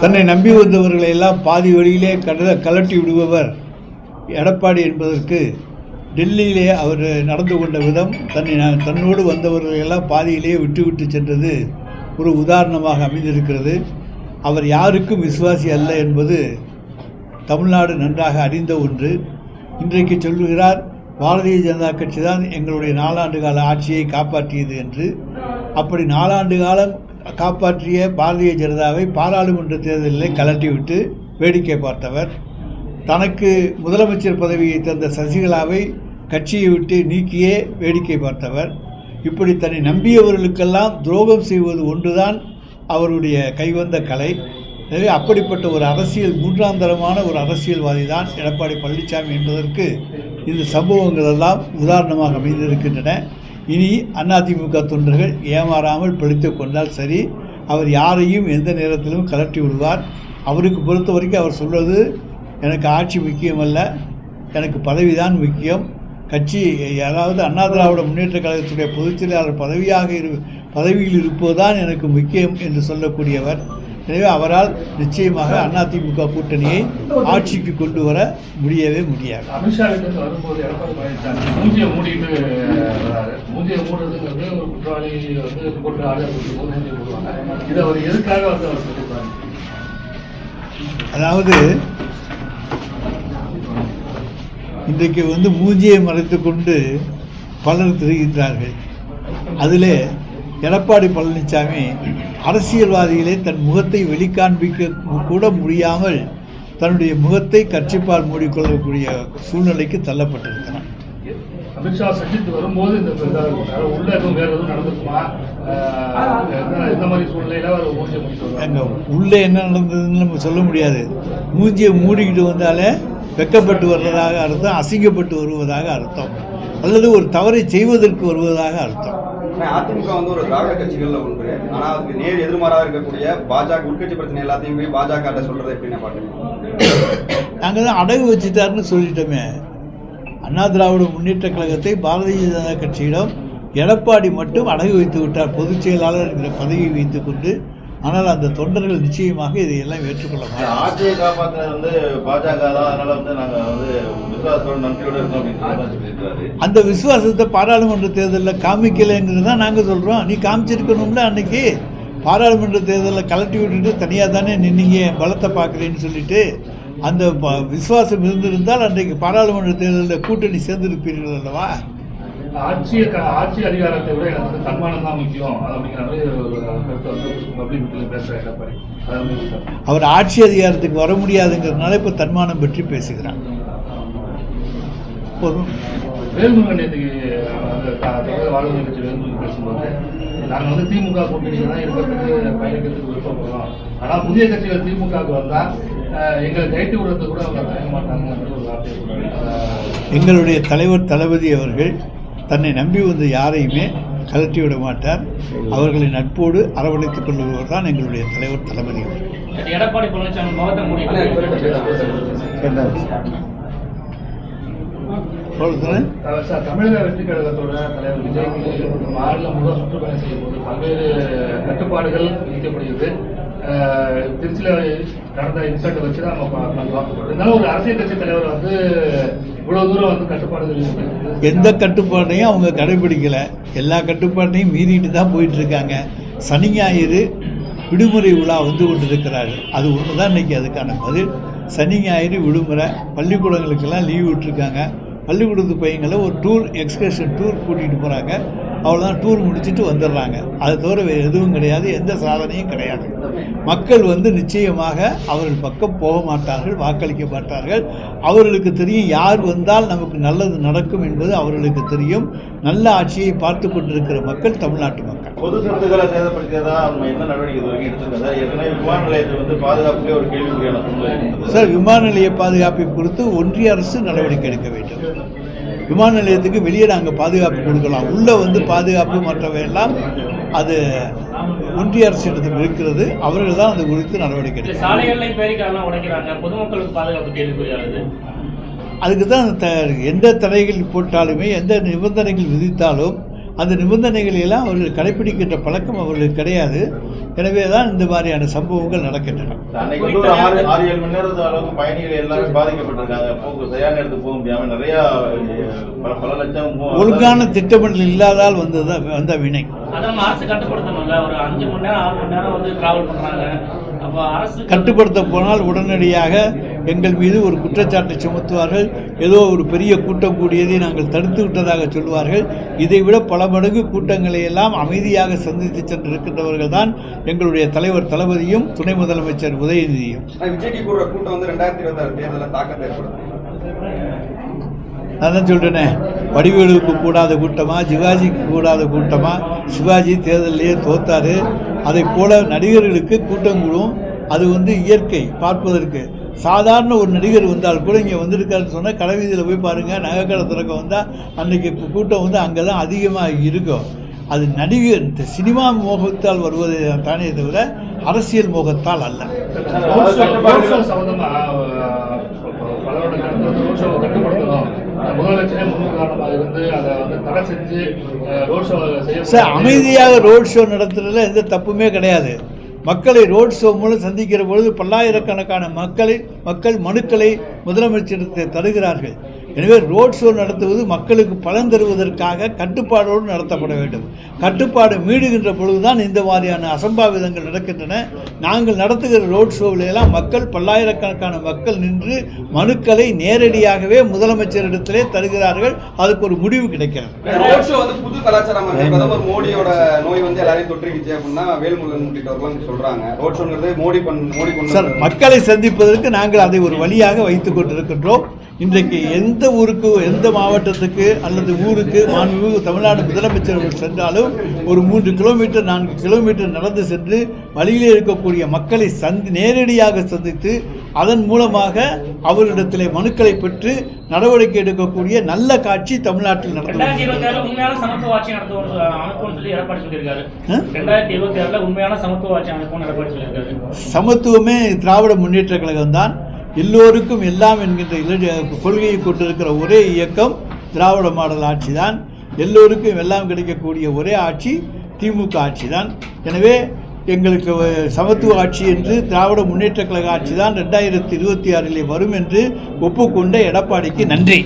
தன்னை நம்பி வந்தவர்களை எல்லாம் பாதி வழியிலே கலட்டி விடுபவர் எடப்பாடி என்பதற்கு டெல்லியிலே அவர் நடந்து கொண்ட விதம் தன்னோடு வந்தவர்களை எல்லாம் பாதியிலே விட்டு சென்றது ஒரு உதாரணமாக அமைந்திருக்கிறது. அவர் யாருக்கும் விசுவாசி அல்ல என்பது தமிழ்நாடு நன்றாக அறிந்த ஒன்று. இன்றைக்கு சொல்லுகிறார், பாரதிய ஜனதா கட்சி தான் எங்களுடைய 4 ஆண்டு கால ஆட்சியை காப்பாற்றியது என்று. அப்படி 4 ஆண்டு காலம் காப்பாற்றிய பாரதிய ஜனதாவை பாராளுமன்ற தேர்தலில் கலட்டிவிட்டு வேடிக்கை பார்த்தவர். தனக்கு முதலமைச்சர் பதவியை தந்த சசிகலாவை கட்சியை விட்டு நீக்கியே வேடிக்கை பார்த்தவர். இப்படி தன்னை நம்பியவர்களுக்கெல்லாம் துரோகம் செய்வது ஒன்றுதான் அவருடைய கைவந்த கலை. எனவே அப்படிப்பட்ட ஒரு அரசியல், 3ஆம் தரமான ஒரு அரசியல்வாதி தான் எடப்பாடி பழனிசாமி என்பதற்கு இந்த சம்பவங்கள் எல்லாம் உதாரணமாக அமைந்திருக்கின்றன. இனி அதிமுக தொண்டர்கள் ஏமாறாமல் பிழைத்து கொண்டால் சரி. அவர் யாரையும் எந்த நேரத்திலும் கலட்டி விடுவார். அவருக்கு பொறுத்த வரைக்கும் அவர் சொல்வது, எனக்கு ஆட்சி முக்கியமல்ல, எனக்கு பதவி தான் முக்கியம். கட்சி, அதாவது அண்ணா திராவிட முன்னேற்ற கழகத்துடைய பொதுச் செயலாளர் பதவியில் இருப்பதுதான் எனக்கு முக்கியம் என்று சொல்லக்கூடியவர். எனவே அவரால் நிச்சயமாக அதிமுக கூட்டணியை ஆட்சிக்கு கொண்டு வர முடியவே முடியாது. வரும்போது எடப்பாடி பழனிசாமி மூஞ்சியை மூடிட்டு வராரு. மூஞ்சியை மூடுறதுங்கிறது ஒரு குற்றவாளி போட்டு இதை அவர் எதுக்காக அவர் சொல்லியிருப்பாரு? அதாவது இன்றைக்கு மூஞ்சியை மறைத்து கொண்டு பலர் திரிகின்றார்கள். அதிலே எடப்பாடி பழனிசாமி அரசியல்வாதிகளே தன் முகத்தை வெளிக்காண்பிக்க கூட முடியாமல் தன்னுடைய முகத்தை கட்சிப்பால் மூடிக்கொள்ளக்கூடிய சூழ்நிலைக்கு தள்ளப்பட்டிருக்கிறார். அமித்ஷா சந்தித்து வரும்போது உள்ள எதுவும் வேறு எதுவும் நடந்துக்குமா? இந்த மாதிரி சூழ்நிலையில உள்ளே என்ன நடந்ததுன்னு நம்ம சொல்ல முடியாது. மூஞ்சியை மூடிக்கிட்டு வந்தாலே வெக்கப்பட்டு வர்றதாக அர்த்தம், அசிங்கப்பட்டு வருவதாக அர்த்தம், அல்லது ஒரு தவறை செய்வதற்கு வருவதாக அர்த்தம். அதிமுக ஒரு திராவிட கட்சிகள்ல ஒன்று. ஆனா அதுக்கு நேர் எதிர்மாறாக இருக்கக்கூடிய பாஜக உட்கட்சி பிரச்சனை எல்லாத்தையும் போய் பாஜக சொல்றது எப்படின்னு பாக்குறீங்க? நாங்க தான் அடகு வச்சுட்டாருன்னு சொல்லிட்டோமே. அண்ணா திராவிட முன்னேற்ற கழகத்தை பாரதிய ஜனதா கட்சியிடம் எடப்பாடி மட்டும் அடகு வைத்து விட்டார், பொதுச் செயலாளர் என்கிற பதவியை வைத்துக் கொண்டு. ஆனால் அந்த தொண்டர்கள் நிச்சயமாக இதையெல்லாம் ஏற்றுக்கொள்ள மாட்டாங்க. ஆட்சியை காப்பாற்ற பாஜக தான், அதனால நாங்கள் விசுவாசத்தோட நம்பிக்கையோடு இருக்கோம் அப்படின்னு சொல்லியிருக்காரு. அந்த விசுவாசத்தை பாராளுமன்ற தேர்தலில் காமிக்கலைங்கிறது தான் நாங்கள் சொல்கிறோம். நீ காமிச்சிருக்கணும்ல. அன்னைக்கு பாராளுமன்ற தேர்தலில் கலட்டி விட்டுட்டு தனியாக தானே நின்னீங்க, பலத்தை பார்க்குறேன்னு சொல்லிட்டு. அந்த விசுவாசம் இருந்திருந்தால் அன்றைக்கு பாராளுமன்ற தேர்தலில் கூட்டணி சேர்ந்திருப்பீர்கள் அல்லவா? ஆட்சி அதிகாரத்தை விட எனக்கு தன்மானம் தான் முக்கியம் அப்படிங்கிற மாதிரி பேசுறாரு. அவர் ஆட்சி அதிகாரத்துக்கு வர முடியாதுங்கிறதுனால இப்ப தன்மானம் பற்றி பேசுகிறார். வேல்முருகன் நேற்றுக்கு வாழ்க்கை கட்சி வேல்முருகன் பேசும்போது, நாங்கள் திமுக கூட்டணியில் தான் இருக்கிறதுக்கு பயணிக்கிறதுக்கு விருப்பப்படுறோம். ஆனால் புதிய கட்சிகள் திமுகவுக்கு வந்தால் எங்களை கைட்டு விடுறதுக்கு கூட அவங்க தயங்க மாட்டாங்க அப்படின்னு ஒரு வார்த்தை. எங்களுடைய தலைவர் தளபதி அவர்கள் தன்னை நம்பி வந்த யாரையுமே கலட்டி விட மாட்டார். அவர்களை நட்போடு அரவணைத்துக் கொள்பவர் தான் எங்களுடைய தலைவர் தளபதி அவர்கள். எடப்பாடி பழனிசாமி தமிழக வெற்றி கழகத்தோட தலைவர் விஜய் மாநிலம் முழுவதும் சுற்றுப்பயணம் செய்யும் போது பல்வேறு கட்டுப்பாடுகள் விதிக்கப்படுகிறது. திருச்சியில் நடந்த இன்சிடென்ட் வச்சு தான் நம்ம பண்ணலாம். இருந்தாலும் ஒரு அரசியல் கட்சி தலைவர் இவ்வளவு தூரம் கட்டுப்பாடுகள், எந்த கட்டுப்பாட்டையும் அவங்க கடைபிடிக்கல. எல்லா கட்டுப்பாட்டையும் மீறிட்டு தான் போயிட்டு இருக்காங்க. சனி ஞாயிறு விடுமுறை விழா கொண்டிருக்கிறார்கள். அது ஒன்று தான் இன்னைக்கு அதுக்கான பதில். சனி ஞாயிறு விடுமுறை, பள்ளிக்கூடங்களுக்கெல்லாம் லீவ் விட்டுருக்காங்க. பள்ளிக்கூடத்து பையங்களை ஒரு டூர், எக்ஸ்கர்ஷன் டூர் கூட்டிகிட்டு போகிறாங்க. அவ்வளோதான், டூர் முடிச்சுட்டு வந்துடுறாங்க. அதை தவிர வேறு எதுவும் கிடையாது, எந்த சாதனையும் கிடையாது. மக்கள் நிச்சயமாக அவர்கள் பக்கம் போக மாட்டார்கள், வாக்களிக்க மாட்டார்கள். அவர்களுக்கு தெரியும் யார் வந்தால் நமக்கு நல்லது நடக்கும் என்பது அவர்களுக்கு தெரியும். நல்ல ஆட்சியை பார்த்து கொண்டிருக்கிற மக்கள் தமிழ்நாட்டு மக்கள். பொது சொத்துக்களை சேதப்படுத்தியதா என்ன நடவடிக்கை எடுத்துருக்காங்க? ஏற்கனவே விமான நிலையத்தை பாதுகாப்புக்கே ஒரு கேள்விக்குறியான சூழ்நிலை சார். விமான நிலைய பாதுகாப்பை பொறுத்து ஒன்றிய அரசு நடவடிக்கை எடுக்க வேண்டும். விமான நிலையத்துக்கு வெளியே நாங்கள் பாதுகாப்பு கொடுக்கலாம். உள்ளே பாதுகாப்பு மற்றவையெல்லாம் அது ஒன்றிய அரசிடத்தில் இருக்கிறது. அவர்கள் தான் அது குறித்து நடவடிக்கை எடுக்கிறாங்க. அதுக்கு தான் எந்த தடைகள் போட்டாலுமே, எந்த நிபந்தனைகள் விதித்தாலும் அந்த நிபந்தனைகளை எல்லாம் அவர்கள் கடைப்பிடிக்கின்ற பழக்கம் அவர்களுக்கு கிடையாது. எனவே தான் இந்த மாதிரியான சம்பவங்கள் நடக்கின்றன. அன்னைக்கு வந்து ஒரு 6-7 மணி நேரத்து அளவுக்கு பயணிகள் எல்லாரும் பாதிக்கப்பட்டிருக்காங்க. போக்கு சரியான இடத்துக்கு போக முடியாம நிறைய பல லட்சம் ஒழுங்கான திட்டமிடல் இல்லாதால் வந்த வினை. அதை நம்ம அரசு கட்டுப்படுத்தணும்ல. ஒரு 5 மணி நேரம் 6 மணி நேரம் வந்து டிராவல் பண்றாங்க. அப்போ அரசு கட்டுப்படுத்த போனால் உடனடியாக எங்கள் மீது ஒரு குற்றச்சாட்டை சுமத்துவார்கள். ஏதோ ஒரு பெரிய கூட்டம் கூடியதை நாங்கள் தடுத்து விட்டதாக சொல்வார்கள். இதைவிட பல மடங்கு கூட்டங்களை எல்லாம் அமைதியாக சந்தித்து சென்றிருக்கின்றவர்கள் தான் எங்களுடைய தலைவர் தளபதியும் துணை முதலமைச்சர் உதயநிதியும். விஜய்க்கு கூடுற கூட்டம் வந்து 2026 தேர்தலில் தாக்கத்தை ஏற்படுத்தும். நான் தான் சொல்கிறேனே, வடிவேலுக்கு கூடாத கூட்டமா, சிவாஜிக்கு கூடாத கூட்டமா? சிவாஜி தேர்தலிலேயே தோத்தாரு. அதை போல நடிகர்களுக்கு கூட்டம் கூடும். அது இயற்கை பார்ப்பதற்கு. சாதாரண ஒரு நடிகர் வந்தால் கூட இங்கே வந்திருக்காருன்னு சொன்னால் கடைவீதியில் போய் பாருங்கள், நகைக்கடை திறக்க வந்தால் அன்றைக்கி கூட்டம் அங்கே தான் அதிகமாக இருக்கும். அது நடிகர் இந்த சினிமா மோகத்தால் வருவதை தானே தவிர அரசியல் மோகத்தால் அல்ல. சார், அமைதியாக ரோட் ஷோ நடத்துறதுல எந்த தப்புமே கிடையாது. மக்களை ரோட் ஷோ மூலம் சந்திக்கிற பொழுது பல்லாயிரக்கணக்கான மக்கள் மனுக்களை முதலமைச்சருக்கு தருகிறார்கள். எனவே ரோட் ஷோ நடத்துவது மக்களுக்கு பலன் தருவதற்காக கட்டுப்பாடோடு நடத்தப்பட வேண்டும். கட்டுப்பாடு மீறுகின்ற பொழுதுதான் இந்த மாதிரியான அசம்பாவிதங்கள் நடக்கின்றன. நாங்கள் நடத்துகிற ரோட் ஷோவிலெல்லாம் பல்லாயிரக்கணக்கான மக்கள் நின்று மனுக்களை நேரடியாகவே முதலமைச்சரிடத்திலே தருகிறார்கள். அதுக்கு ஒரு முடிவு கிடைக்கிறது. ரோட் ஷோ புது கலாச்சாரம். பிரதமர் மோடியோட நோய் எல்லாரையும் தொற்றிக்கிச்சு அப்படின்னா வேல்முருகன் உள்ளிட்டவர்கள் சொல்றாங்க. ரோட் ஷோங்கிறது மோடி சார், மக்களை சந்திப்பதற்கு நாங்கள் அதை ஒரு வழியாக வைத்துக் கொண்டிருக்கின்றோம். இன்றைக்கு எந்த ஊருக்கு, எந்த மாவட்டத்துக்கு அல்லது ஊருக்கு தமிழ்நாடு முதலமைச்சர் சென்றாலும் ஒரு 3 கிலோமீட்டர் 4 கிலோமீட்டர் நடந்து சென்று வழியிலே இருக்கக்கூடிய மக்களை நேரடியாக சந்தித்து அதன் மூலமாக அவரிடத்திலே மனுக்களை பெற்று நடவடிக்கை எடுக்கக்கூடிய நல்ல காட்சி தமிழ்நாட்டில் நடந்தது. சமத்துவமே திராவிட முன்னேற்ற கழகம் தான். எல்லோருக்கும் எல்லாம் என்கின்ற கொள்கையை கொண்டிருக்கிற ஒரே இயக்கம் திராவிட மாடல் ஆட்சி தான். எல்லோருக்கும் எல்லாம் கிடைக்கக்கூடிய ஒரே ஆட்சி திமுக ஆட்சி தான். எனவே எங்களுக்கு சமத்துவ ஆட்சி என்று திராவிட முன்னேற்ற கழக ஆட்சி தான் 2026 வரும் என்று ஒப்புக்கொண்ட எடப்பாடிக்கு நன்றி.